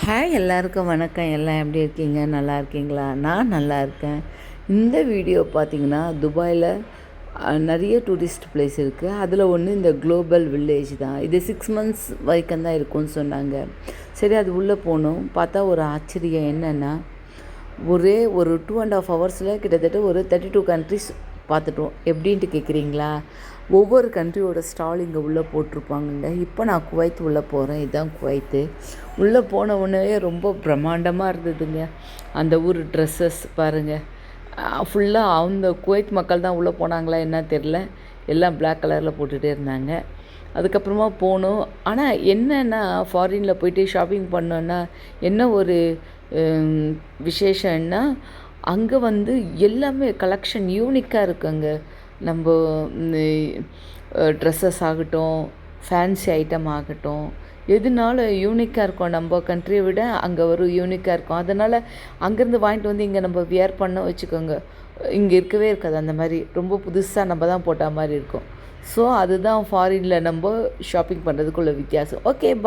Hi எல்லாருக்கும் வணக்கம். எல்லாம் எப்படி இருக்கீங்க? நல்லா இருக்கீங்களா? நான் நல்லா இருக்கேன். இந்த வீடியோ பார்த்திங்கன்னா துபாயில் நிறைய டூரிஸ்ட் பிளேஸ் இருக்குது. அதில் ஒன்று இந்த குளோபல் வில்லேஜ் தான். இது 6 months வரைக்கும் தான் இருக்கும்னு சொன்னாங்க. சரி, அது உள்ளே போனோம். பார்த்தா ஒரு ஆச்சரியம் என்னென்னா, ஒரே ஒரு 2.5 hours கிட்டத்தட்ட ஒரு 32 countries பார்த்துட்டோம். எப்படின்ட்டு கேட்குறீங்களா? ஒவ்வொரு கண்ட்ரியோட ஸ்டால் இங்கே உள்ளே போட்டிருப்பாங்கங்க. இப்போ நான் குவைத் உள்ளே போகிறேன். இதுதான் குவைத்து. உள்ளே போன உடனே ரொம்ப பிரம்மாண்டமாக இருந்ததுங்க. அந்த ஊர் ட்ரெஸ்ஸஸ் பாருங்கள். ஃபுல்லாக அந்த குவைத் மக்கள் தான் உள்ளே போனாங்களா என்ன தெரில, எல்லாம் பிளாக் கலரில் போட்டுகிட்டே இருந்தாங்க. அதுக்கப்புறமா போனோம். ஆனால் என்னென்னா, ஃபாரினில் போயிட்டு ஷாப்பிங் பண்ணோன்னா என்ன ஒரு விசேஷன்னா, அங்கே எல்லாமே கலெக்ஷன் யூனிக்காக இருக்குங்க. நம்ம ட்ரெஸ்ஸஸ் ஆகட்டும், ஃபேன்சி ஐட்டம் ஆகட்டும், எதுனாலும் யூனிக்காக இருக்கும். நம்ம கண்ட்ரியை விட அங்கே ஒரு யூனிக்காக இருக்கும். அதனால் அங்கேருந்து வாங்கிட்டு இங்கே நம்ம வியர் பண்ண வச்சுக்கோங்க, இங்கே இருக்கவே இருக்காது. அந்த மாதிரி ரொம்ப புதுசாக நம்ம தான் போட்ட மாதிரி இருக்கும். ஸோ அதுதான் ஃபாரினில் நம்ம ஷாப்பிங் பண்ணுறதுக்குள்ள வித்தியாசம். ஓகே, பா.